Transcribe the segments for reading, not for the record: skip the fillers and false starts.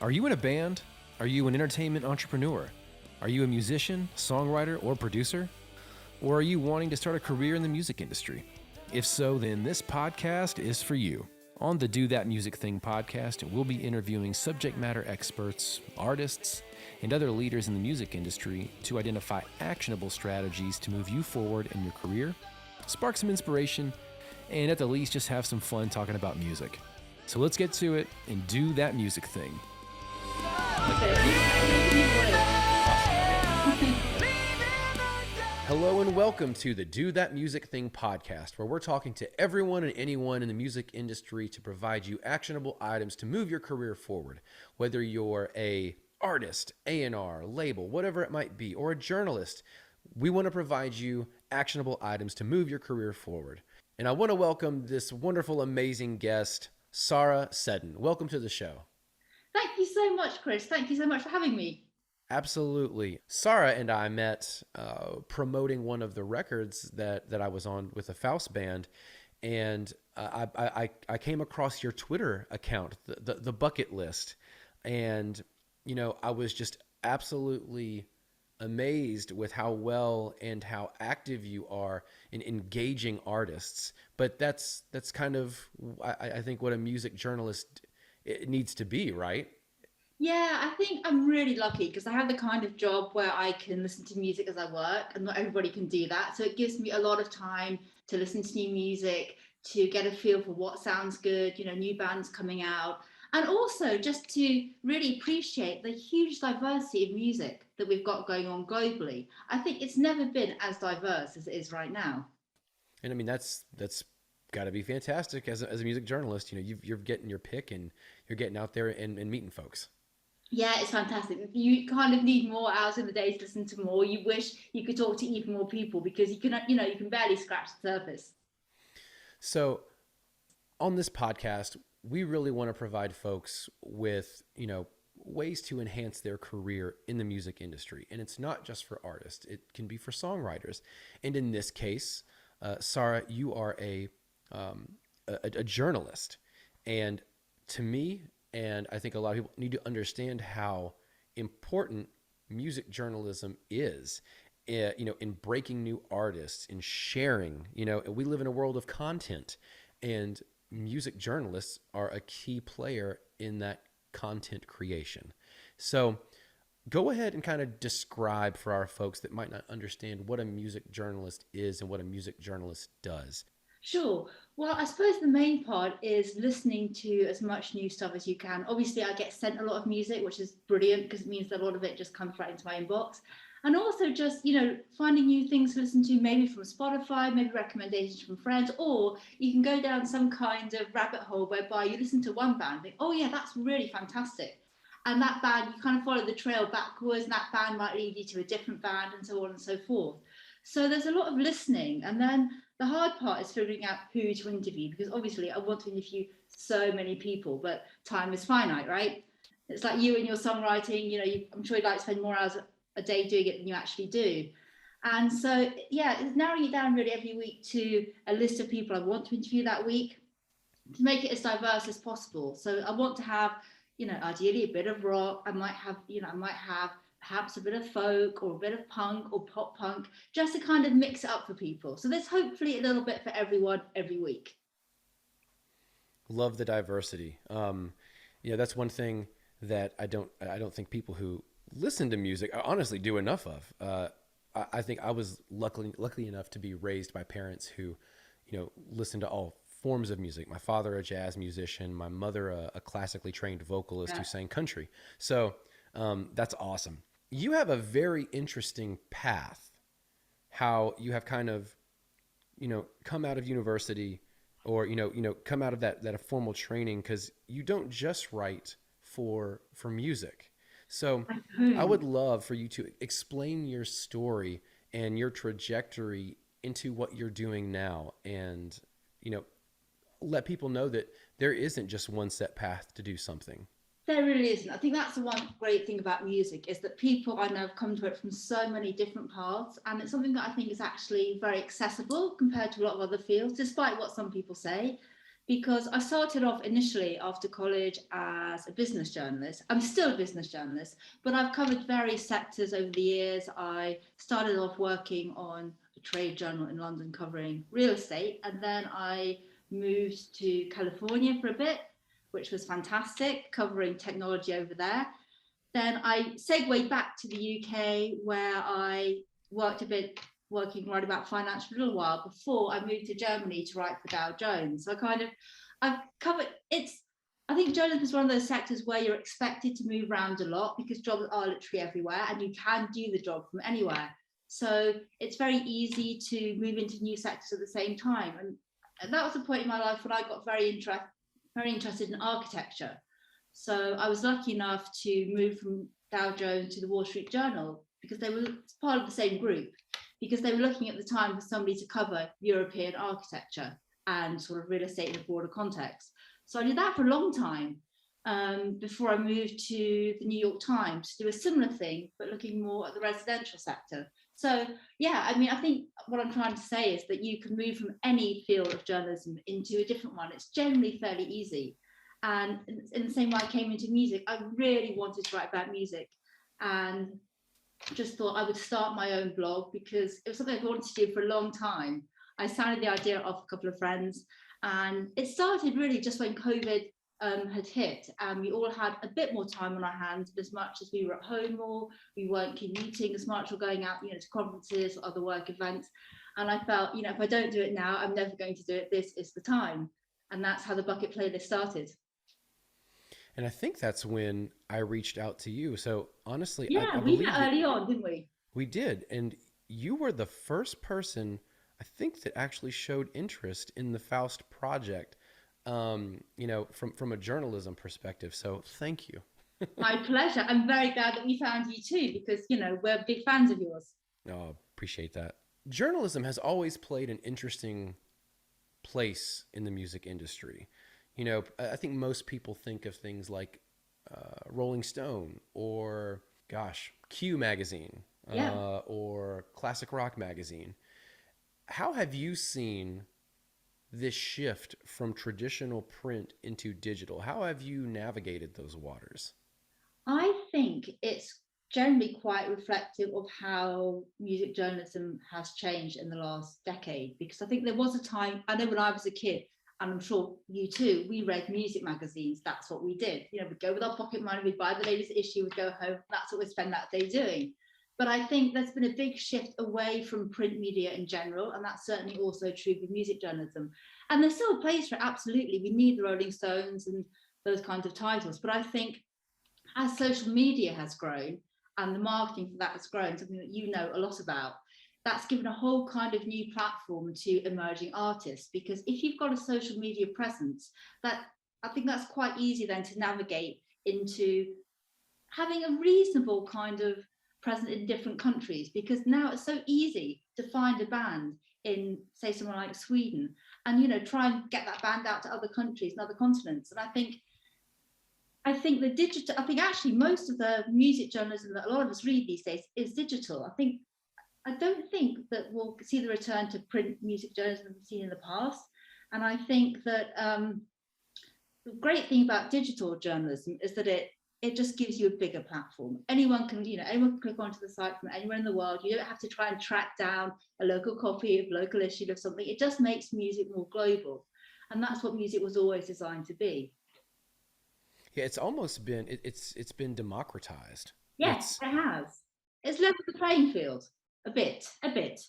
Are you in a band? Are you an entertainment entrepreneur? Are you a musician, songwriter, or producer? Or are you wanting to start a career in the music industry? If so, then this podcast is for you. On the Do That Music Thing podcast, we'll be interviewing subject matter experts, artists, and other leaders in the music industry to identify actionable strategies to move you forward in your career, spark some inspiration, and at the least just have some fun talking about music. So let's get to it and do that music thing. Hello and welcome to the Do That Music Thing podcast, where we're talking to everyone and anyone in the music industry to provide you actionable items to move your career forward. Whether you're a artist, A&R, label, whatever it might be, or a journalist, we want to provide you actionable items to move your career forward. And I want to welcome this wonderful, amazing guest, Sara Seddon. Welcome to the show. Thank you so much, Chris. Thank you so much for having me. Absolutely. Sara and I met promoting one of the records that I was on with the Faust band, and I came across your Twitter account, the bucket list, and I was just absolutely amazed with how well and how active you are in engaging artists. But that's kind of I think what a music journalist it needs to be, right? Yeah, I think I'm really lucky because I have the kind of job where I can listen to music as I work, and not everybody can do that. So it gives me a lot of time to listen to new music, to get a feel for what sounds good, new bands coming out, and also just to really appreciate the huge diversity of music that we've got going on globally. I think it's never been as diverse as it is right now. And I mean, that's got to be fantastic as a music journalist. You're getting your pick and you're getting out there and meeting folks. Yeah, it's fantastic. You kind of need more hours in the day to listen to more. You wish you could talk to even more people because you can barely scratch the surface. So on this podcast, we really want to provide folks with, ways to enhance their career in the music industry. And it's not just for artists. It can be for songwriters. And in this case, Sara, you are a journalist. And to me, and I think a lot of people need to understand how important music journalism is, in breaking new artists, in sharing. We live in a world of content, and music journalists are a key player in that content creation. So go ahead and kind of describe for our folks that might not understand what a music journalist is and what a music journalist does. Sure. Well, I suppose the main part is listening to as much new stuff as you can. Obviously, I get sent a lot of music, which is brilliant because it means that a lot of it just comes right into my inbox. And also just, finding new things to listen to, maybe from Spotify, maybe recommendations from friends, or you can go down some kind of rabbit hole whereby you listen to one band and think, oh yeah, that's really fantastic. And that band, you kind of follow the trail backwards, and that band might lead you to a different band and so on and so forth. So there's a lot of listening. And then the hard part is figuring out who to interview, because obviously I want to interview so many people, but time is finite, right? It's like you and your songwriting, I'm sure you'd like to spend more hours a day doing it than you actually do. And so, yeah, it's narrowing it down really every week to a list of people I want to interview that week to make it as diverse as possible. So I want to have, ideally a bit of rock. I might have perhaps a bit of folk or a bit of punk or pop punk, just to kind of mix it up for people. So there's hopefully a little bit for everyone every week. Love the diversity. That's one thing that I don't think people who listen to music honestly do enough of. I think I was lucky enough to be raised by parents who, listen to all forms of music. My father, a jazz musician, my mother, a classically trained vocalist who sang country. So that's awesome. You have a very interesting path, how you have kind of, come out of university or, come out of that formal training, because you don't just write for music. So I would love for you to explain your story and your trajectory into what you're doing now, and, let people know that there isn't just one set path to do something. There really isn't. I think that's the one great thing about music, is that people I know have come to it from so many different paths, and it's something that I think is actually very accessible compared to a lot of other fields, despite what some people say. because I started off initially after college as a business journalist. I'm still a business journalist, but I've covered various sectors over the years. I started off working on a trade journal in London covering real estate, and then I moved to California for a bit, which was fantastic, covering technology over there. Then I segued back to the UK where I worked a bit working right about finance for a little while before I moved to Germany to write for Dow Jones. So I've covered it's I think journalism is one of those sectors where you're expected to move around a lot because jobs are literally everywhere and you can do the job from anywhere. So it's very easy to move into new sectors at the same time. And that was a point in my life when I got very interested in architecture. So I was lucky enough to move from Dow Jones to the Wall Street Journal because they were part of the same group, because they were looking at the time for somebody to cover European architecture and sort of real estate in a broader context. So I did that for a long time before I moved to the New York Times to do a similar thing, but looking more at the residential sector. So yeah, I mean, I think what I'm trying to say is that you can move from any field of journalism into a different one. It's generally fairly easy. And in the same way I came into music, I really wanted to write about music and just thought I would start my own blog because it was something I wanted to do for a long time. I sounded the idea off a couple of friends, and it started really just when COVID had hit, and we all had a bit more time on our hands. As much as we were at home more, we weren't commuting as much or going out, to conferences or other work events. And I felt, if I don't do it now, I'm never going to do it. This is the time, and that's how the Bucket playlist started. And I think that's when I reached out to you. So honestly, I Yeah, we believe met that early on, didn't we? we did. And you were the first person I think that actually showed interest in the Faust project, from a journalism perspective. So thank you. My pleasure. I'm very glad that we found you too, because we're big fans of yours. Oh, appreciate that. Journalism has always played an interesting place in the music industry. I think most people think of things like Rolling Stone or, gosh, Q Magazine Yeah. or Classic Rock Magazine. How have you seen this shift from traditional print into digital? How have you navigated those waters? I think it's generally quite reflective of how music journalism has changed in the last decade. Because I think there was a time, I know when I was a kid, and I'm sure you too, we read music magazines. That's what we did. We'd go with our pocket money, we'd buy the latest issue, we'd go home. That's what we'd spend that day doing. But I think there's been a big shift away from print media in general, and that's certainly also true with music journalism. And there's still a place for it, absolutely. We need the Rolling Stones and those kinds of titles. But I think as social media has grown and the marketing for that has grown, something that you know a lot about, that's given a whole kind of new platform to emerging artists. Because if you've got a social media presence, that I think that's quite easy then to navigate into having a reasonable kind of present in different countries, because now it's so easy to find a band in, say, somewhere like Sweden, and try and get that band out to other countries and other continents. And I think the digital, I think actually most of the music journalism that a lot of us read these days is digital. I don't think that we'll see the return to print music journalism we've seen in the past. And I think that the great thing about digital journalism is that it just gives you a bigger platform. Anyone can click onto the site from anywhere in the world. You don't have to try and track down a local copy of local issue of something. It just makes music more global. And that's what music was always designed to be. Yeah, it's almost been it's been democratized. Yes, It's it has. It's leveled the playing field a bit, a bit.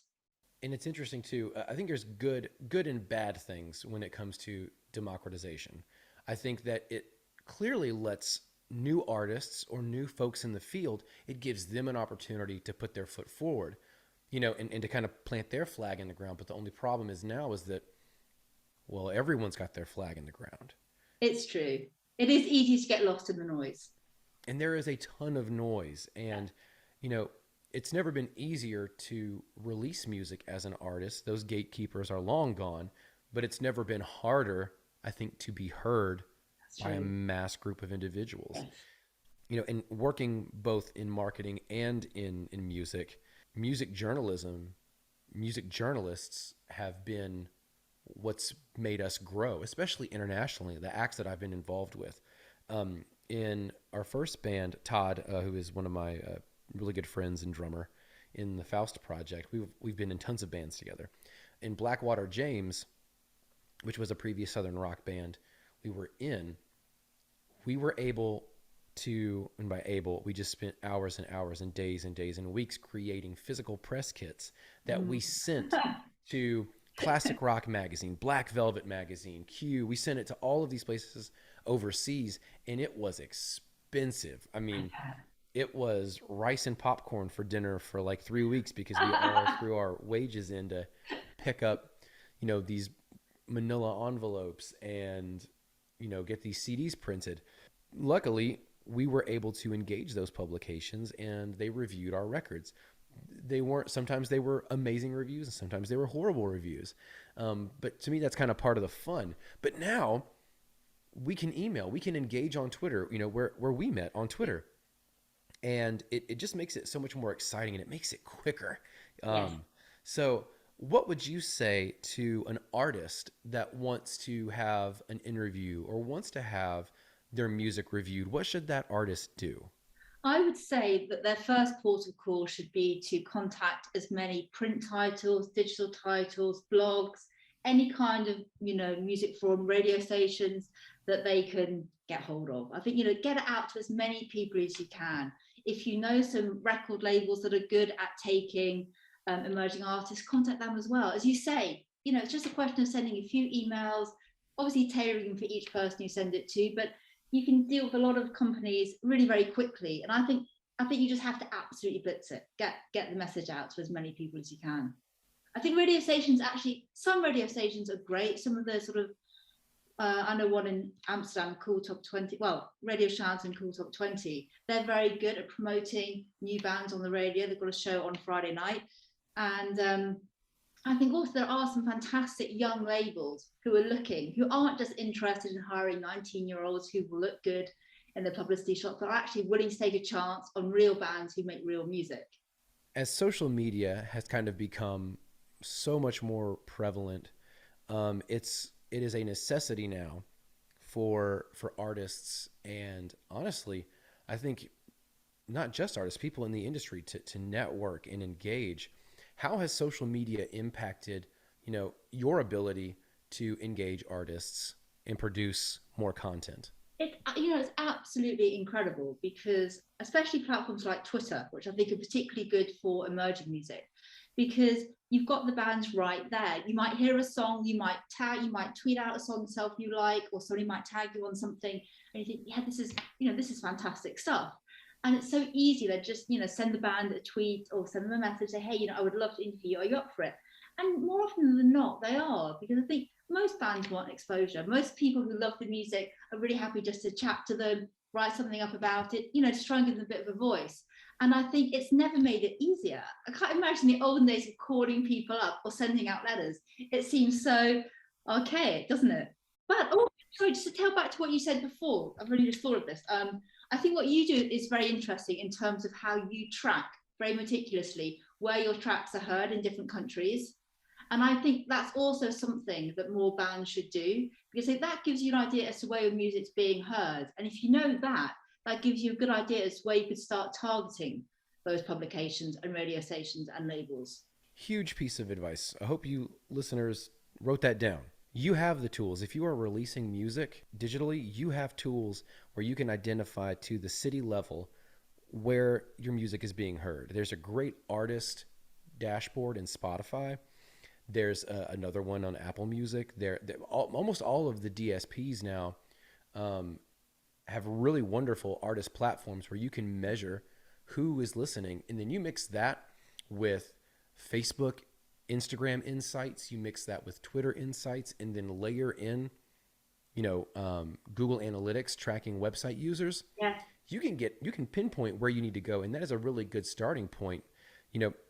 and it's interesting too. I think there's good and bad things when it comes to democratization. I think that it clearly lets new artists or new folks in the field, it gives them an opportunity to put their foot forward, and to kind of plant their flag in the ground. But the only problem is now is that, well, everyone's got their flag in the ground. It's true. It is easy to get lost in the noise. And there is a ton of noise. And, you know, it's never been easier to release music as an artist. Those gatekeepers are long gone, but it's never been harder, I think, to be heard That's by a true. mass group of individuals. Yes. And working both in marketing and in music, music journalism, music journalists have been what's made us grow, especially internationally, the acts that I've been involved with. In our first band, Todd, who is one of my really good friends and drummer in the Faust project, we've been in tons of bands together. In Blackwater James, which was a previous Southern rock band we were in, we were able to, and by able, we just spent hours and hours and days and weeks creating physical press kits that we sent to Classic Rock Magazine, Black Velvet Magazine, Q. We sent it to all of these places overseas, and it was expensive. I mean, it was rice and popcorn for dinner for like 3 weeks because we all threw our wages in to pick up, these manila envelopes and, get these CDs printed. Luckily, we were able to engage those publications and they reviewed our records. Sometimes they were amazing reviews and sometimes they were horrible reviews. But to me, that's kind of part of the fun. But now we can email, we can engage on Twitter, where we met on Twitter. And it just makes it so much more exciting and it makes it quicker. Yes. So what would you say to an artist that wants to have an interview or wants to have their music reviewed? What should that artist do? I would say that their first port of call should be to contact as many print titles, digital titles, blogs, any kind of, music forum, radio stations that they can get hold of. I think, get it out to as many people as you can. If you know some record labels that are good at taking emerging artists, contact them as well. As you say, it's just a question of sending a few emails, obviously tailoring for each person you send it to, but you can deal with a lot of companies really very quickly. And I think you just have to absolutely blitz it, get the message out to as many people as you can. I think radio stations, actually, some radio stations are great. Some of the sort of I know one in Amsterdam, Cool Top 20, well, Radio Shout and Cool Top 20. They're very good at promoting new bands on the radio. They've got a show on Friday night. And I think also there are some fantastic young labels who aren't just interested in hiring 19-year-olds who will look good in the publicity shot, but are actually willing to take a chance on real bands who make real music. As social media has kind of become so much more prevalent, it is a necessity now for artists, and honestly, I think not just artists, people in the industry to network and engage. How has social media impacted, your ability to engage artists and produce more content? It's absolutely incredible because especially platforms like Twitter, which I think are particularly good for emerging music, because you've got the bands right there. You might hear a song, you might tweet out a song yourself you like, or somebody might tag you on something, and you think, yeah, this is fantastic stuff. And it's so easy to just, send the band a tweet or send them a message, say, hey, I would love to interview you. Are you up for it? And more often than not, they are, because I think most bands want exposure. Most people who love the music are really happy just to chat to them, write something up about it, to try and give them a bit of a voice. And I think it's never made it easier. I can't imagine the olden days of calling people up or sending out letters. It seems so archaic, doesn't it? But sorry, just to tell back to what you said before, I've really just thought of this. I think what you do is very interesting in terms of how you track very meticulously where your tracks are heard in different countries. And I think that's also something that more bands should do, because that gives you an idea as to where your music's being heard. And if you know that, that gives you a good idea as to where you could start targeting those publications and radio stations and labels. Huge piece of advice. I hope you listeners wrote that down. You have the tools. If you are releasing music digitally, you have tools where you can identify to the city level where your music is being heard. There's a great artist dashboard in Spotify. There's another one on Apple Music. Almost all of the DSPs now have really wonderful artist platforms where you can measure who is listening. And then you mix that with Facebook, Instagram insights, you mix that with Twitter insights, and then layer in, Google Analytics tracking website users. Yeah. You can pinpoint where you need to go. And that is a really good starting point,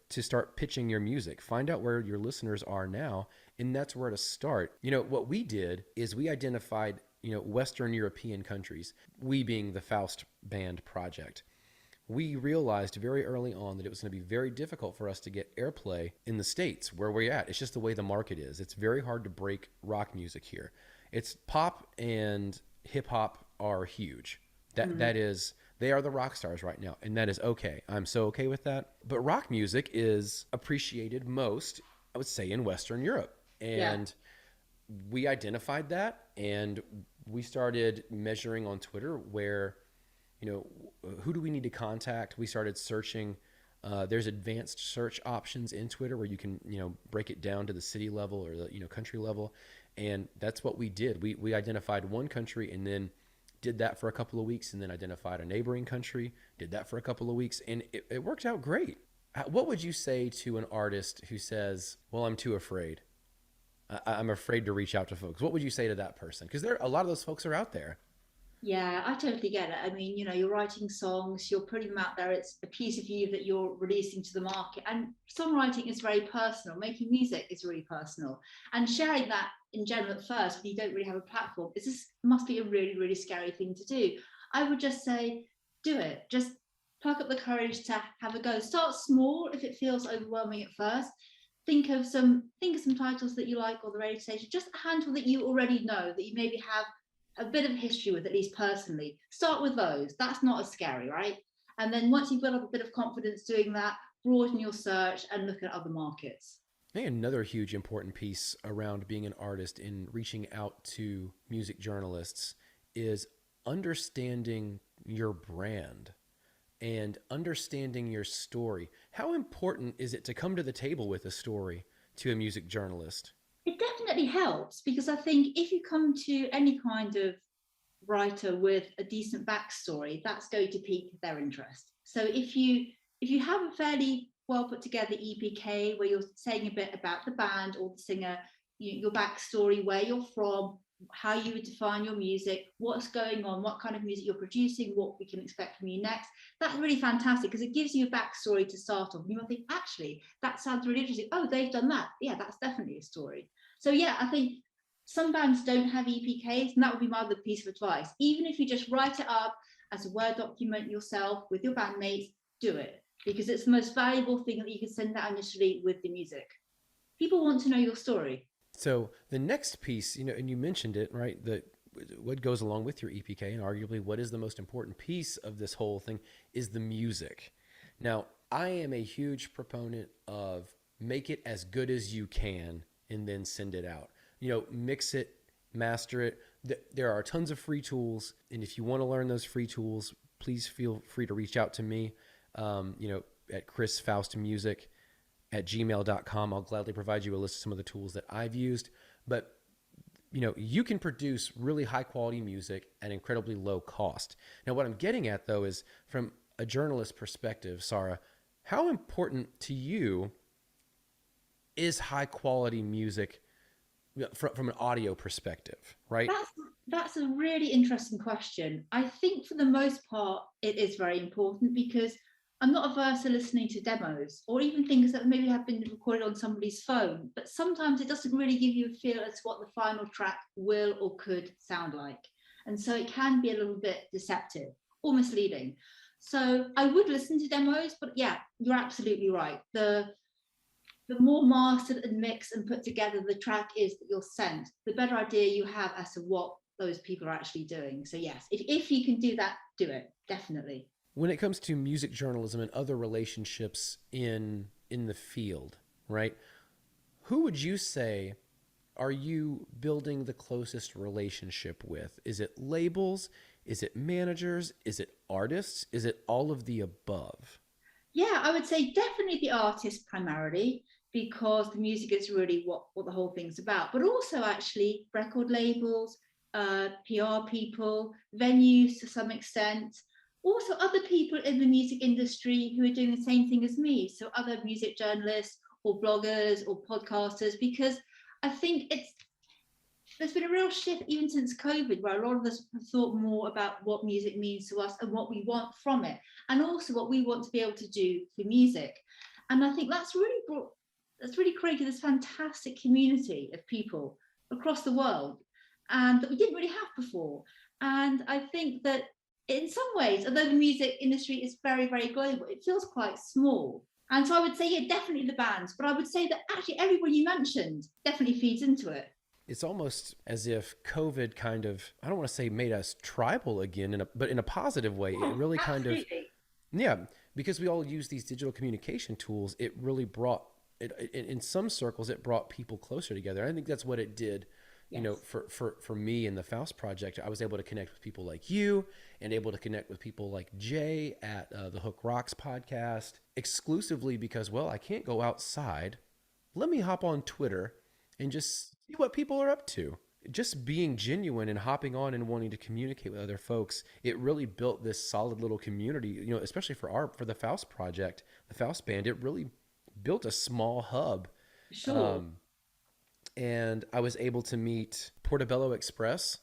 to start pitching your music. Find out where your listeners are now, and that's where to start. What we did is we identified, Western European countries, we being the Faust Band project. we realized very early on that it was going to be very difficult for us to get airplay in the States where we're at. It's just the way the market is. It's very hard to break rock music here. It's pop and hip hop are huge. Mm. That is, they are the rock stars right now, and that is okay. I'm so okay with that. But rock music is appreciated most, I would say, in Western Europe. Yeah. And we identified that, and we started measuring on Twitter where, you know, who do we need to contact? We started searching. There's advanced search options in Twitter where you can, you know, break it down to the city level or the, you know, country level. And that's what we did. We identified one country and then did that for a couple of weeks, and then identified a neighboring country, did that for a couple of weeks, and it worked out great. What would you say to an artist who says, well, I'm too afraid? I'm afraid to reach out to folks. What would you say to that person? Because there, a lot of those folks are out there. Yeah, I totally get it. I mean, you're writing songs, you're putting them out there. It's a piece of you that you're releasing to the market. And songwriting is very personal. Making music is really personal. And sharing that in general at first, when you don't really have a platform, it's just must be a really, really scary thing to do. I would just say, do it. Just pluck up the courage to have a go. Start small if it feels overwhelming at first. Think of some titles that you like or the radio station, just a handful that you already know that you maybe have a bit of history with, at least personally. Start with those. That's not as scary, right? And then once you've built up a bit of confidence doing that, broaden your search and look at other markets. I think another huge important piece around being an artist in reaching out to music journalists is understanding your brand and understanding your story. How important is it to come to the table with a story to a music journalist? It definitely helps because I think if you come to any kind of writer with a decent backstory, that's going to pique their interest. So if you have a fairly well put together EPK where you're saying a bit about the band or the singer, your backstory, where you're from, how you would define your music, what's going on, what kind of music you're producing, what we can expect from you next. That's really fantastic because it gives you a backstory to start off. You might think, actually, that sounds really interesting. Oh, they've done that. Yeah, that's definitely a story. So yeah, I think some bands don't have EPKs, and that would be my other piece of advice. Even if you just write it up as a Word document yourself with your bandmates, do it because it's the most valuable thing that you can send out initially with the music. People want to know your story. So the next piece, you know, and you mentioned it, right? The what goes along with your EPK, and arguably what is the most important piece of this whole thing is the music. Now, I am a huge proponent of make it as good as you can and then send it out. You know, mix it, master it. There are tons of free tools, and if you want to learn those free tools, please feel free to reach out to me. You know, at Chris Faust Music at gmail.com. I'll gladly provide you a list of some of the tools that I've used. But you know, you can produce really high quality music at incredibly low cost. Now, what I'm getting at though is from a journalist perspective, Sara, how important to you is high quality music from an audio perspective, right? That's that's a really interesting question. I think for the most part, it is very important because I'm not averse to listening to demos or even things that maybe have been recorded on somebody's phone, but sometimes it doesn't really give you a feel as to what the final track will or could sound like. And so it can be a little bit deceptive or misleading. So I would listen to demos, but yeah, you're absolutely right. The more mastered and mixed and put together the track is that you're sent, the better idea you have as to what those people are actually doing. So yes, if you can do that, do it, definitely. When it comes to music journalism and other relationships in the field, right? Who would you say are you building the closest relationship with? Is it labels? Is it managers? Is it artists? Is it all of the above? Yeah, I would say definitely the artist primarily because the music is really what the whole thing's about, but also actually record labels, PR people, venues to some extent, also other people in the music industry who are doing the same thing as me. So other music journalists or bloggers or podcasters, because I think there's been a real shift even since COVID, where a lot of us have thought more about what music means to us and what we want from it, and also what we want to be able to do for music. And I think that's really created this fantastic community of people across the world, and that we didn't really have before. And I think that in some ways, although the music industry is very, very global, it feels quite small. And so I would say, yeah, definitely the bands, but I would say that actually everyone you mentioned definitely feeds into it. It's almost as if COVID kind of, I don't want to say made us tribal again, but in a positive way. It Oh, really kind of, absolutely. yeah, because we all use these digital communication tools, it really brought in some circles, it brought people closer together. I think that's what it did. Yes. For me in the Faust project, I was able to connect with people like you and able to connect with people like Jay at the Hook Rocks podcast exclusively because, well, I can't go outside. Let me hop on Twitter and just see what people are up to. Just being genuine and hopping on and wanting to communicate with other folks, it really built this solid little community, especially for the Faust project, the Faust band, it really built a small hub. Sure. Um, and I was able to meet Portobello Express,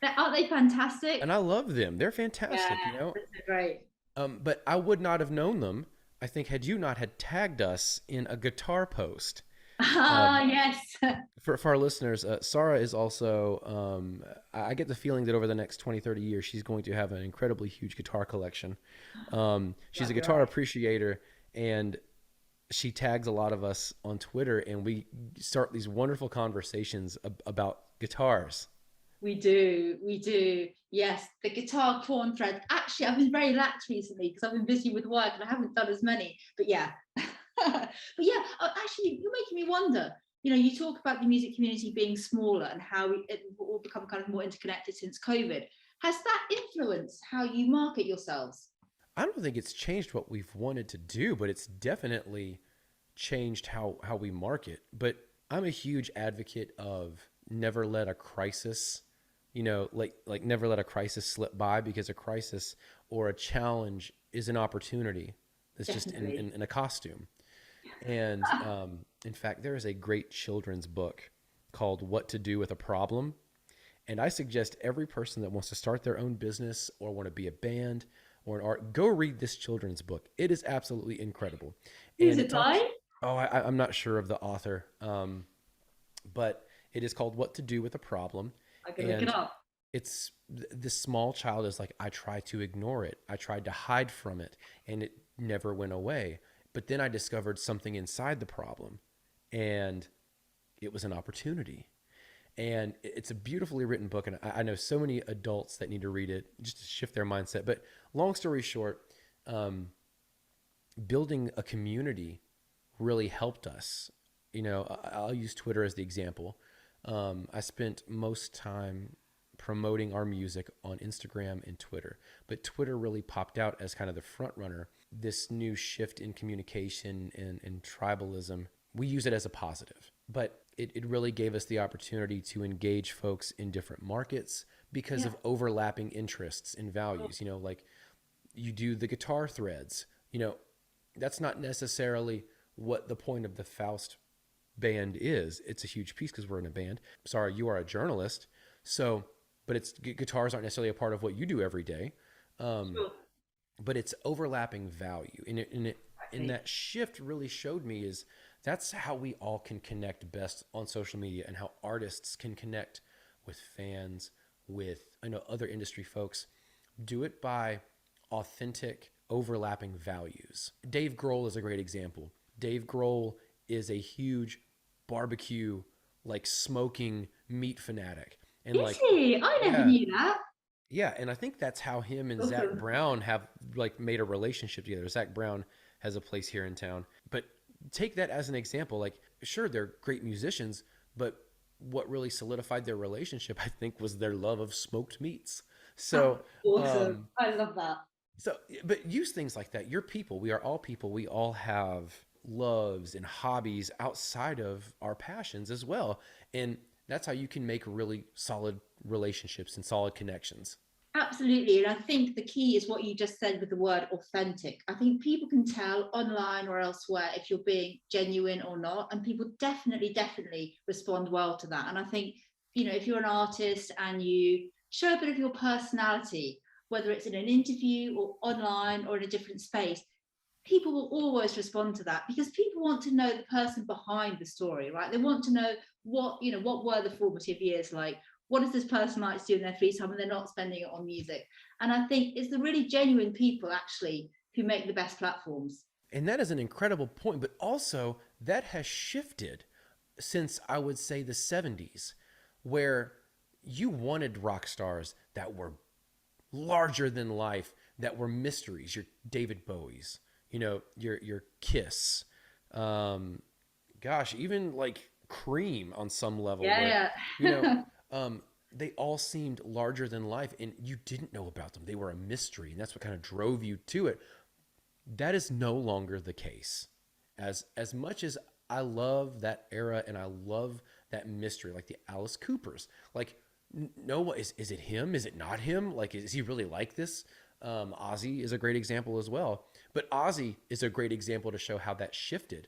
Aren't they fantastic? and I love them. They're Yeah, fantastic. that's great. But I would not have known them, I think, had you not had tagged us in a guitar post. Ah, Um, yes. for our listeners, Sara is also, I get the feeling that over the next 20, 30 years, she's going to have an incredibly huge guitar collection. She's a Might be guitar right. appreciator, and she tags a lot of us on Twitter, and we start these wonderful conversations about guitars. We do, we do. Yes, the guitar corn thread. Actually, I've been very lax recently because I've been busy with work and I haven't done as many. But yeah, but yeah. Actually, you're making me wonder. You talk about the music community being smaller and how it all become kind of more interconnected since COVID. Has that influenced how you market yourselves? I don't think it's changed what we've wanted to do, but it's definitely changed how we market. But I'm a huge advocate of never let a crisis, like never let a crisis slip by because a crisis or a challenge is an opportunity that's just Definitely. in a costume. And in fact, there is a great children's book called What to Do with a Problem. And I suggest every person that wants to start their own business or want to be a band or an art, go read this children's book. It is absolutely incredible. Who's And it it talks, by? oh, I'm not sure of the author, but it is called What to Do with a Problem. I can look it And up. it's this small child is like, I tried to ignore it. I tried to hide from it and it never went away. But then I discovered something inside the problem and it was an opportunity. And it's a beautifully written book. And I know so many adults that need to read it just to shift their mindset. But long story short, um, building a community really helped us. I'll use Twitter as the example. I spent most time promoting our music on Instagram and Twitter, but Twitter really popped out as kind of the front runner. This new shift in communication and tribalism, we use it as a positive, but it really gave us the opportunity to engage folks in different markets because Yeah. of overlapping interests and values. Like you do the guitar threads, that's not necessarily what the point of the Faust band is. It's a huge piece because we're in a band. Sorry, you are a journalist. So, but guitars aren't necessarily a part of what you do every day. Um, Sure. but it's overlapping value. And Exactly. that shift really showed me is that's how we all can connect best on social media and how artists can connect with fans, with other industry folks. Do it by authentic overlapping values. Dave Grohl is a great example. Dave Grohl is a huge barbecue, like smoking meat fanatic. And Is like, he? I never yeah, knew that. yeah. And I think that's how him and Zach Awesome. Brown have like made a relationship together. Zach Brown has a place here in town. But take that as an example. Like, sure, they're great musicians, but what really solidified their relationship, I think, was their love of smoked meats. That's So, awesome. um, I love that. but use things like that. You're people. We are all people. We all have loves and hobbies outside of our passions as well. And that's how you can make really solid relationships and solid connections. Absolutely. And I think the key is what you just said with the word authentic. I think people can tell online or elsewhere if you're being genuine or not. And people definitely, definitely respond well to that. And I think, if you're an artist and you show a bit of your personality, whether it's in an interview or online or in a different space, people will always respond to that because people want to know the person behind the story, right? They want to know what were the formative years like? what does this person like to do in their free time, and they're not spending it on music. And I think it's the really genuine people actually who make the best platforms. And that is an incredible point, but also that has shifted since I would say the 70s, where you wanted rock stars that were larger than life, that were mysteries. Your David Bowie's, your Kiss, um, gosh, even like Cream on some level, where Yeah, you know yeah. they all seemed larger than life, and you didn't know about them. They were a mystery, and that's what kind of drove you to it. That is no longer the case. As much as I love that era and I love that mystery, like the Alice Coopers, like no, is it him? Is it not him? Like, is he really like this? Ozzy is a great example as well. But Ozzy is a great example to show how that shifted.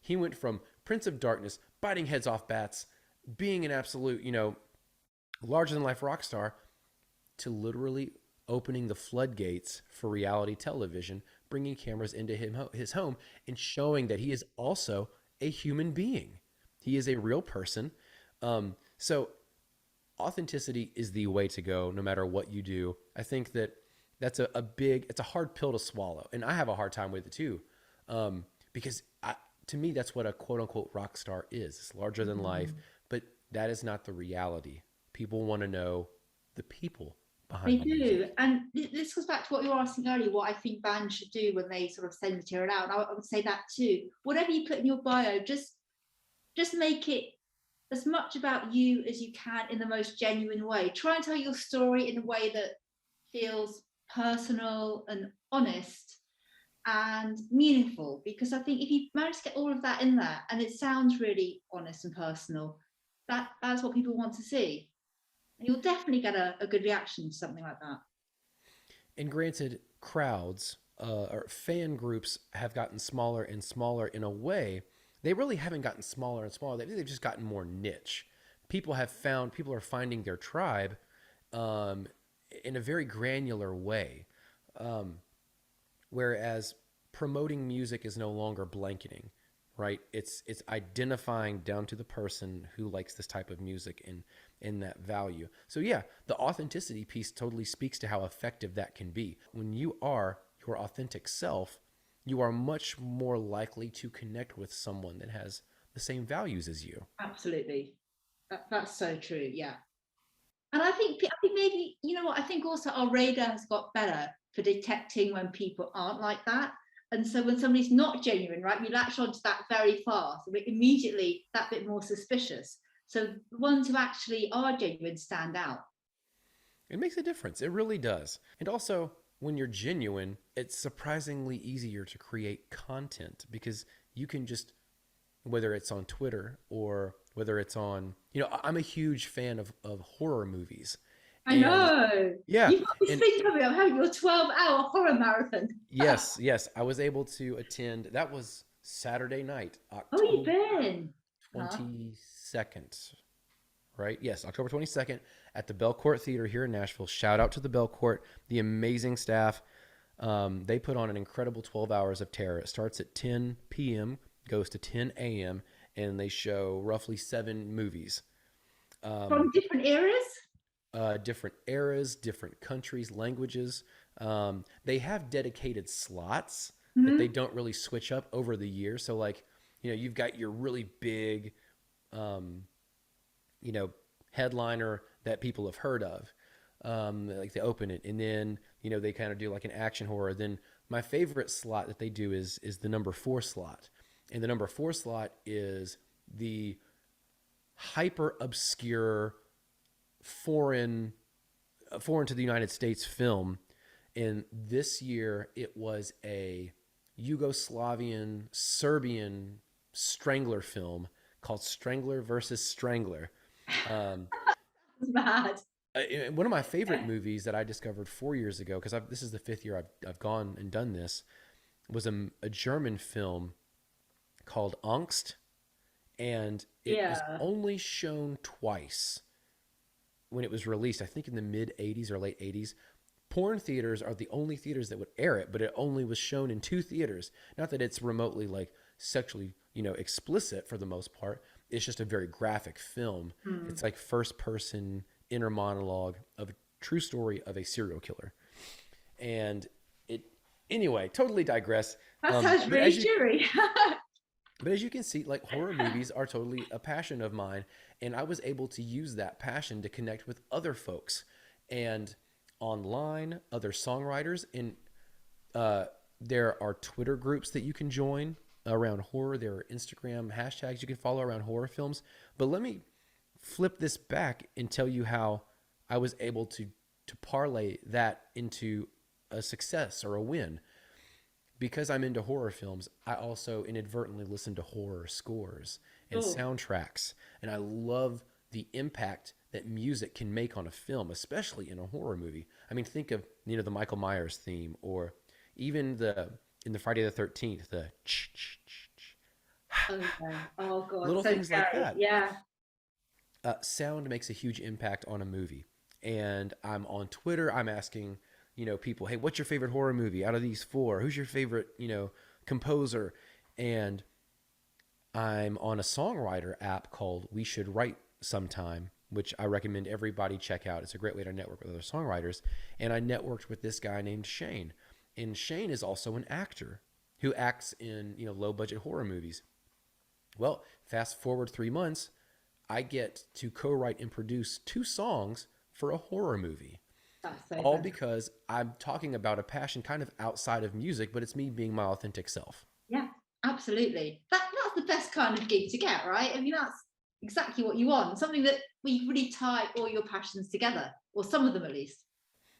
He went from Prince of Darkness, biting heads off bats, being an absolute, larger than life rock star, to literally opening the floodgates for reality television, bringing cameras into his home, and showing that he is also a human being. He is a real person. So authenticity is the way to go, no matter what you do. I think that that's it's a hard pill to swallow, and I have a hard time with it too, because to me, that's what a quote unquote rock star is. It's larger than life, but that is not the reality. People want to know the people They behind the do. music. And this goes back to what you were asking earlier, what I think bands should do when they sort of send material out. And I would say that too. Whatever you put in your bio, just make it as much about you as you can in the most genuine way. Try and tell your story in a way that feels personal and honest and meaningful. Because I think if you manage to get all of that in there and it sounds really honest and personal, that's what people want to see. And you'll definitely get a good reaction to something like that. And granted, crowds or fan groups have gotten smaller and smaller in a way. They really haven't gotten smaller and smaller. They've just gotten more niche. People are finding their tribe um, in a very granular way. Um, Whereas promoting music is no longer blanketing, right? It's identifying down to the person who likes this type of music and in that value. So yeah, the authenticity piece totally speaks to how effective that can be. When you are your authentic self, you are much more likely to connect with someone that has the same values as you. Absolutely. That's so true. Yeah. And I think maybe, you know what, I think also our radar has got better for detecting when people aren't like that. And so when somebody's not genuine, right, we latch onto that very fast. We're immediately that bit more suspicious. So the ones who actually are genuine stand out. It makes a difference. It really does. And also, when you're genuine, it's surprisingly easier to create content because you can just, whether it's on Twitter or whether it's on, I'm a huge fan of horror movies. I And know. yeah, You've got this and thing coming up, having your 12-hour horror marathon. yes, I was able to attend. That was Saturday night, Oh, you've October been. Huh? 22nd, right? Yes, October 22nd at the Belcourt Theater here in Nashville. Shout out to the Belcourt, the amazing staff. They put on an incredible 12 hours of terror. It starts at 10 p.m., goes to 10 a.m., and they show roughly 7 movies. From Um, different eras? Different eras, different countries, languages. They have dedicated slots that they Mm-hmm. don't really switch up over the years. So, like, you've got your really big, um, you know, headliner that people have heard of. Like they open it, and then they kind of do like an action horror. Then my favorite slot that they do is the number 4 slot, and the number 4 slot is the hyper obscure foreign foreign to the United States film. And this year it was a Yugoslavian Serbian strangler film called Strangler versus Strangler. Um, It's mad. One of my favorite movies that I discovered 4 years ago, because this is the 5th year I've gone and done this, was a German film called Angst, and it was Yeah. only shown twice when it was released. I think in the mid '80s or late '80s. Porn theaters are the only theaters that would air it, but it only was shown in 2 theaters. Not that it's remotely like sexually, explicit for the most part. it's just a very graphic film. Hmm. It's like first person inner monologue of a true story of a serial killer. And it, anyway, totally digress. That sounds But really as you, cheery. but as you can see, like horror movies are totally a passion of mine. And I was able to use that passion to connect with other folks and online, other songwriters. And there are Twitter groups that you can join around horror. There are Instagram hashtags you can follow around horror films. But let me flip this back and tell you how I was able to parlay that into a success or a win. Because I'm into horror films, I also inadvertently listen to horror scores and Oh, soundtracks. And I love the impact that music can make on a film, especially in a horror movie. I mean, think of, the Michael Myers theme, or even in the Friday the 13th, the okay. Oh God, little so things like scary. that. Yeah. Sound makes a huge impact on a movie. And I'm on Twitter, I'm asking, people, hey, what's your favorite horror movie out of these four? Who's your favorite, composer? And I'm on a songwriter app called We Should Write Sometime, which I recommend everybody check out. It's a great way to network with other songwriters. And I networked with this guy named Shane. And Shane is also an actor who acts in, low budget horror movies. Well, fast forward 3 months, I get to co-write and produce 2 songs for a horror movie. That's so All fantastic. because I'm talking about a passion kind of outside of music, but it's me being my authentic self. Yeah, absolutely. That's the best kind of gig to get, right? I mean, that's exactly what you want. Something that where you really tie all your passions together, or some of them at least.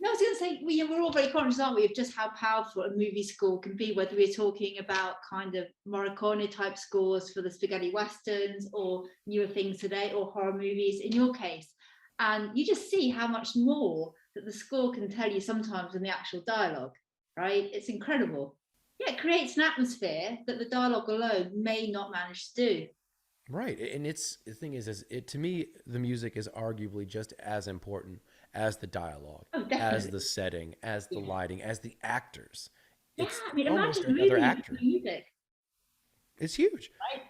No, I was going to say we're all very conscious, aren't we, of just how powerful a movie score can be. Whether we're talking about kind of Morricone type scores for the spaghetti westerns, or newer things today, or horror movies. In your case, and you just see how much more that the score can tell you sometimes than the actual dialogue. Right? It's incredible. Yeah, it creates an atmosphere that the dialogue alone may not manage to do. Right. And it's the thing is it to me, the music is arguably just as important as the dialogue, Oh, as definitely. the setting, as the Yeah. lighting, as the actors. Yeah, It's I mean, almost imagine a another movie with actor. music, It's huge. right?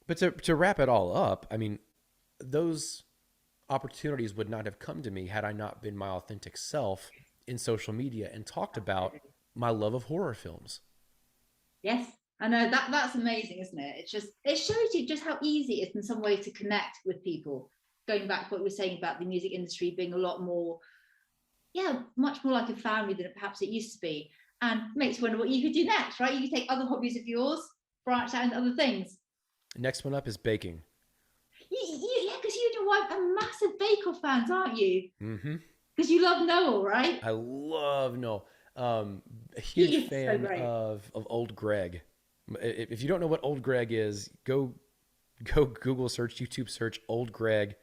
But to wrap it all up, I mean, those opportunities would not have come to me had I not been my authentic self in social media and talked about my love of horror films. Yes, I know that's amazing, isn't it? It's just it shows you just how easy it is in some ways to connect with people. Going back to what we were saying about the music industry being a lot more, yeah, much more like a family than perhaps it used to be, and makes you wonder what you could do next, right? You could take other hobbies of yours, branch out into other things. Next one up is baking. Yeah, because you and your wife are massive Bake Off fans, aren't you? Hmm. Because you love Noel, right? I love Noel. A huge He is so fan great. of Old Greg. If you don't know what Old Greg is, go Google search, YouTube search Old Greg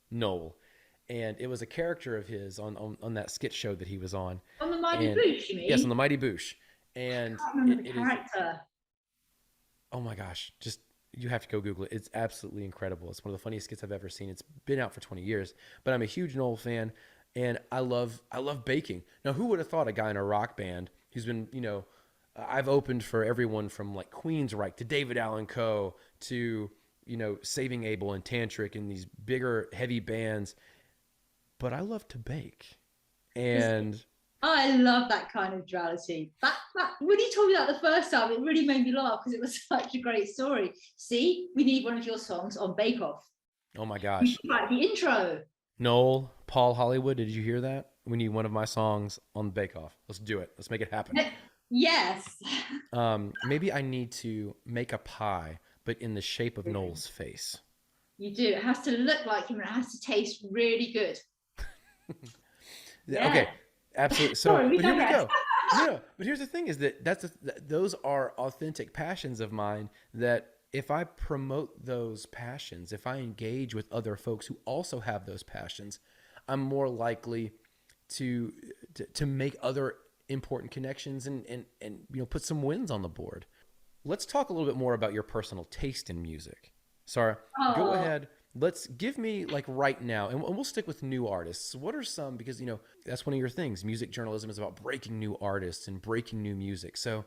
Noel. And it was a character of his on that skit show that he was on. On the Mighty And Boosh, you yes, on the mean? Mighty Boosh. I And can't remember the it is, character. oh my gosh, just you have to go Google it. It's absolutely incredible. It's one of the funniest skits I've ever seen. It's been out for 20 years, but I'm a huge Noel fan, and I love baking. Now, who would have thought a guy in a rock band who's been, I've opened for everyone from like Queensryche to David Allan Coe to, Saving Abel and Tantric and these bigger heavy bands, but I love to bake. And I love that kind of duality. That when you told me that the first time, it really made me laugh because it was such a great story. See, we need one of your songs on Bake Off. oh my We gosh, should write the intro. Noel, Paul Hollywood, did you hear that? We need one of my songs on Bake Off. Let's do it. Let's make it happen. Yes. Maybe I need to make a pie, but in the shape of Noel's face. You do. It has to look like him and it has to taste really good. Yeah, Yeah. okay, absolutely. So, Sorry, we but here we digress. go. No, but here's the thing: is that those are authentic passions of mine. That if I promote those passions, if I engage with other folks who also have those passions, I'm more likely to to make other important connections and put some wins on the board. Let's talk a little bit more about your personal taste in music. Sarah, go Oh, ahead. Let's give me like right now, and we'll stick with new artists. What are some, because that's one of your things. Music journalism is about breaking new artists and breaking new music. So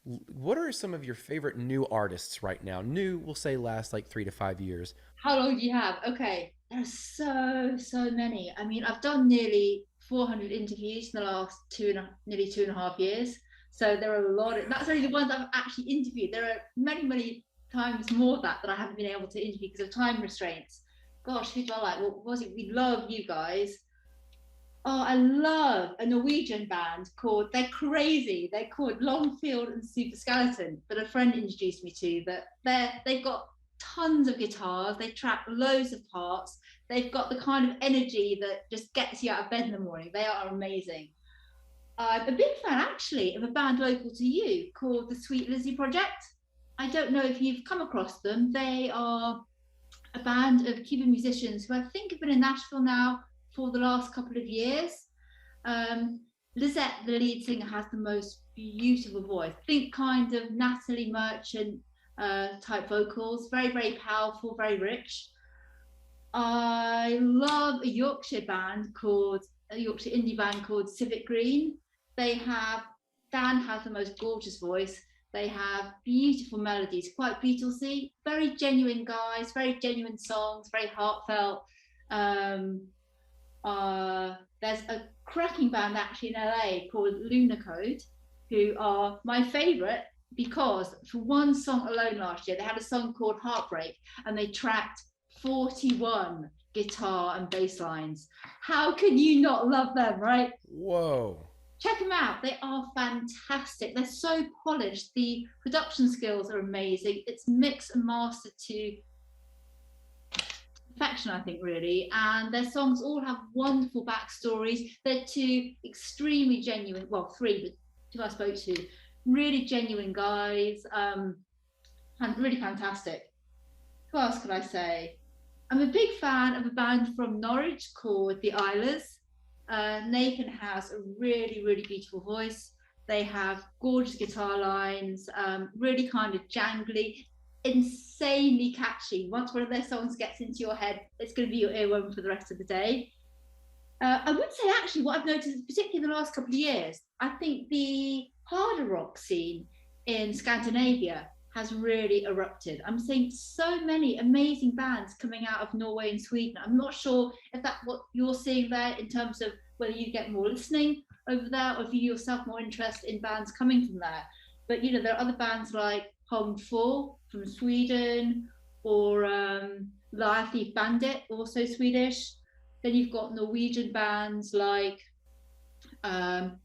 What are some of your favorite new artists right now? New, we'll say, last like 3 to 5 years. How long do you have? Okay, there are so many. I mean, I've done nearly 400 interviews in the last nearly 2.5 years. So there are a lot of, that's only the ones I've actually interviewed. There are many times more that I haven't been able to interview because of time restraints. Gosh, who do I like? What was it? We love you guys. Oh, I love a Norwegian band called, they're crazy. They're called Longfield and Super Skeleton, that a friend introduced me to. That they've got tons of guitars, they track loads of parts, they've got the kind of energy that just gets you out of bed in the morning. They are amazing. I'm a big fan actually of a band local to you called the Sweet Lizzie Project. I don't know if you've come across them. They are a band of Cuban musicians who I think have been in Nashville now for the last couple of years. Um, Lizette, the lead singer, has the most beautiful voice. Think kind of Natalie Merchant type vocals, very powerful, very rich. I love a Yorkshire indie band called Civic Green. They have Dan has the most gorgeous voice. They have beautiful melodies, quite Beatlesy, very genuine guys, very genuine songs, very heartfelt. Um, there's a cracking band actually in LA called Lunar Code, who are my favourite because for one song alone last year, they had a song called Heartbreak and they tracked 41 guitar and bass lines. How can you not love them, right? Whoa. Check them out. They are fantastic. They're so polished. The production skills are amazing. It's mixed and mastered to perfection, I think, really. And their songs all have wonderful backstories. They're two extremely genuine, well, three, but two I spoke to, really genuine guys, and really fantastic. Who else could I say? I'm a big fan of a band from Norwich called the Islas. Nathan has a really beautiful voice. They have gorgeous guitar lines, really kind of jangly, insanely catchy. Once one of their songs gets into your head, it's going to be your earworm for the rest of the day. I would say actually what I've noticed, particularly in the last couple of years, I think the harder rock scene in Scandinavia has really erupted. I'm seeing so many amazing bands coming out of Norway and Sweden. I'm not sure if that's what you're seeing there in terms of whether you get more listening over there or if you yourself more interest in bands coming from there. But you know, there are other bands like Home 4 from Sweden or Liar Thief Bandit, also Swedish. Then you've got Norwegian bands like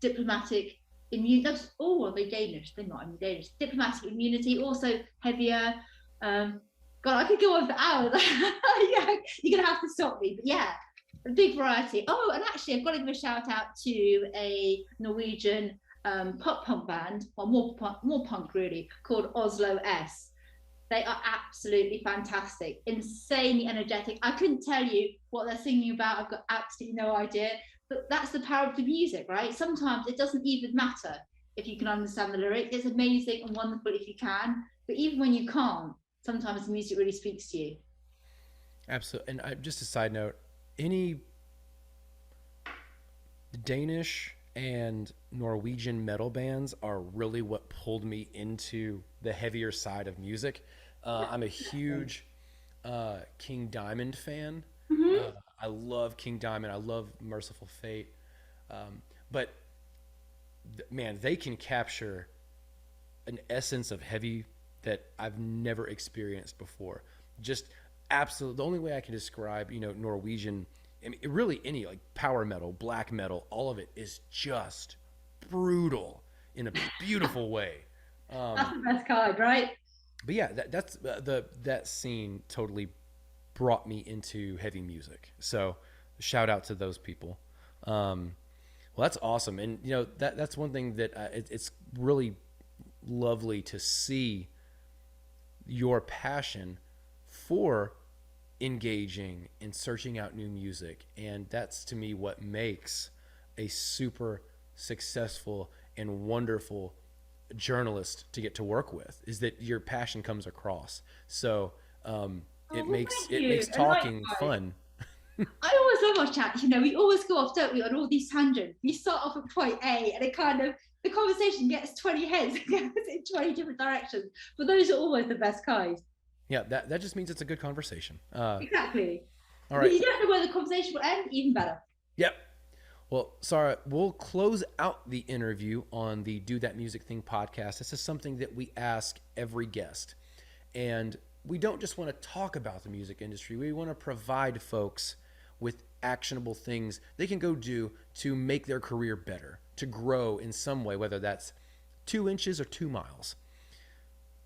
Diplomatic Immunity. Oh, well, they're Danish. They're not even Danish. Diplomatic Immunity, also heavier. God, I could go on for hours. Yeah, you're gonna have to stop me. But yeah, a big variety. Oh, and actually, I've got to give a shout out to a Norwegian pop punk band, or more punk really, called Oslo S. They are absolutely fantastic, insanely energetic. I couldn't tell you what they're singing about. I've got absolutely no idea. But that's the power of the music, right? Sometimes it doesn't even matter if you can understand the lyrics. It's amazing and wonderful if you can. But even when you can't, sometimes the music really speaks to you. Absolutely. And just a side note, any Danish and Norwegian metal bands are really what pulled me into the heavier side of music. I'm a huge King Diamond fan. Mm-hmm. Uh, I love King Diamond. I love Merciful Fate. But man, they can capture an essence of heavy that I've never experienced before. Just absolute. The only way I can describe, Norwegian, I mean, really any like power metal, black metal, all of it is just brutal in a beautiful way. That's Um, the best card, right? but yeah, that's that scene totally brought me into heavy music. So shout out to those people. Um, well, that's awesome, and that's one thing that it's really lovely to see your passion for engaging and searching out new music. And that's to me what makes a super successful and wonderful journalist to get to work with is that your passion comes across. So Oh, it well, makes thank it you. makes And talking likewise. fun. I always love our chat. You know, we always go off, don't we, on all these tangents. We start off at point A and it kind of the conversation gets 20 heads, goes in 20 different directions. But those are always the best kind. Yeah, that just means it's a good conversation. Exactly. All But right. you don't know where the conversation will end, even better. Yep. Well, Sara, we'll close out the interview on the Do That Music Thing podcast. This is something that we ask every guest. And we don't just want to talk about the music industry. We want to provide folks with actionable things they can go do to make their career better, to grow in some way, whether that's 2 inches or 2 miles.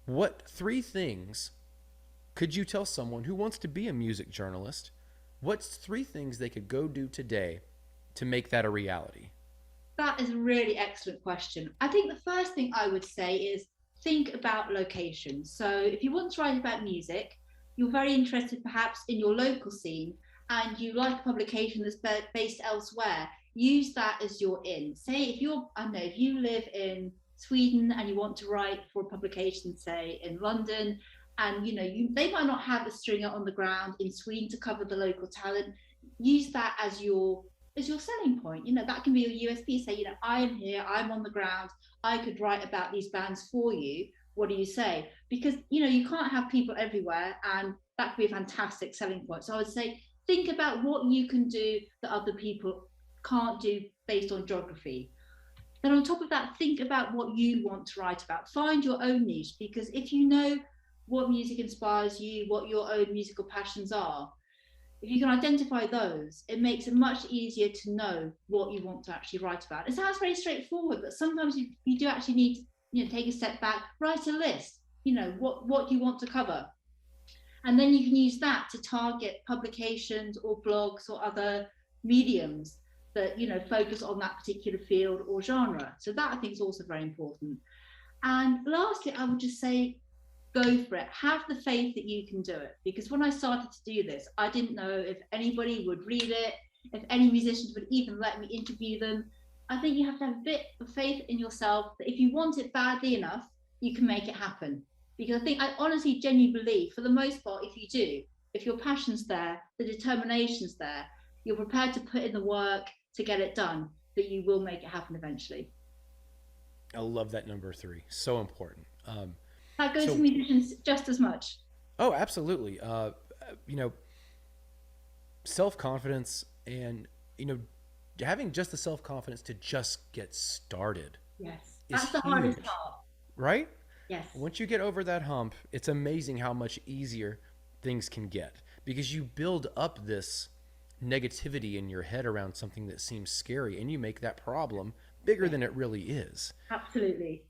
What 3 things could you tell someone who wants to be a music journalist? What's 3 things they could go do today to make that a reality? That is a really excellent question. I think the first thing I would say is think about location. So if you want to write about music, you're very interested perhaps in your local scene and you like a publication that's based elsewhere, use that as your in. Say if you're, I don't know, if you live in Sweden and you want to write for a publication, say in London, and they might not have a stringer on the ground in Sweden to cover the local talent, use that as your selling point. That can be your USP. Say, I am here, I'm on the ground, I could write about these bands for you. What do you say? Because you can't have people everywhere, and that could be a fantastic selling point. So I would say think about what you can do that other people can't do based on geography. Then on top of that, think about what you want to write about. Find your own niche, because if you know what music inspires you, what your own musical passions are, if you can identify those, it makes it much easier to know what you want to actually write about. It sounds very straightforward, but sometimes you do actually need to take a step back, write a list, what you want to cover. And then you can use that to target publications or blogs or other mediums that focus on that particular field or genre. So that I think is also very important. And lastly, I would just say go for it. Have the faith that you can do it. Because when I started to do this, I didn't know if anybody would read it, if any musicians would even let me interview them. I think you have to have a bit of faith in yourself that if you want it badly enough, you can make it happen. Because I honestly genuinely believe, for the most part, if you do, if your passion's there, the determination's there, you're prepared to put in the work to get it done, that you will make it happen eventually. I love that number 3. So important. That goes So, for musicians just as much. oh, absolutely. Self-confidence and, having just the self-confidence to just get started Yes, is that's the huge, hardest part. right? Yes. Once you get over that hump, it's amazing how much easier things can get because you build up this negativity in your head around something that seems scary and you make that problem bigger than it really is. Absolutely.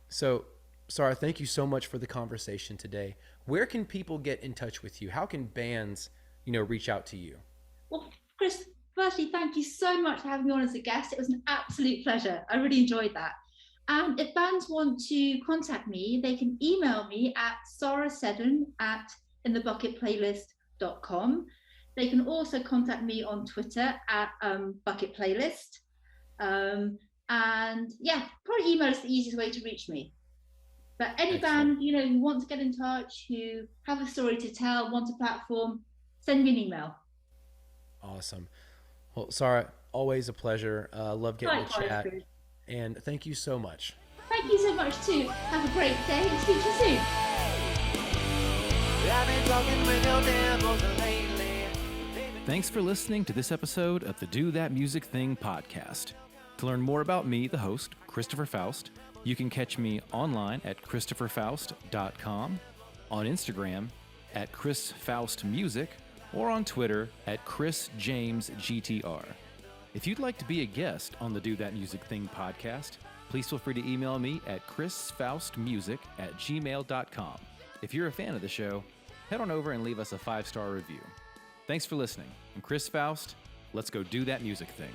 So, Sara, thank you so much for the conversation today. Where can people get in touch with you? How can bands, reach out to you? Well, Chris, firstly, thank you so much for having me on as a guest. It was an absolute pleasure. I really enjoyed that. And if bands want to contact me, they can email me at saraseddon@inthebucketplaylist.com. They can also contact me on Twitter at Bucket Playlist. And yeah, probably email is the easiest way to reach me. But any Excellent. band, who want to get in touch, who have a story to tell, want a platform, send me an email. Awesome. Well, Sara, always a pleasure. Love getting to Likewise, chat. Chris. And thank you so much. Thank you so much too. Have a great day and speak to you soon. Thanks for listening to this episode of the Do That Music Thing podcast. To learn more about me, the host, Christopher Faust, you can catch me online at christopherfaust.com, on Instagram at chrisfaustmusic, or on Twitter at chrisjamesgtr. If you'd like to be a guest on the Do That Music Thing podcast, please feel free to email me at chrisfaustmusic@gmail.com. If you're a fan of the show, head on over and leave us a 5-star review. Thanks for listening. I'm Chris Faust. Let's go do that music thing.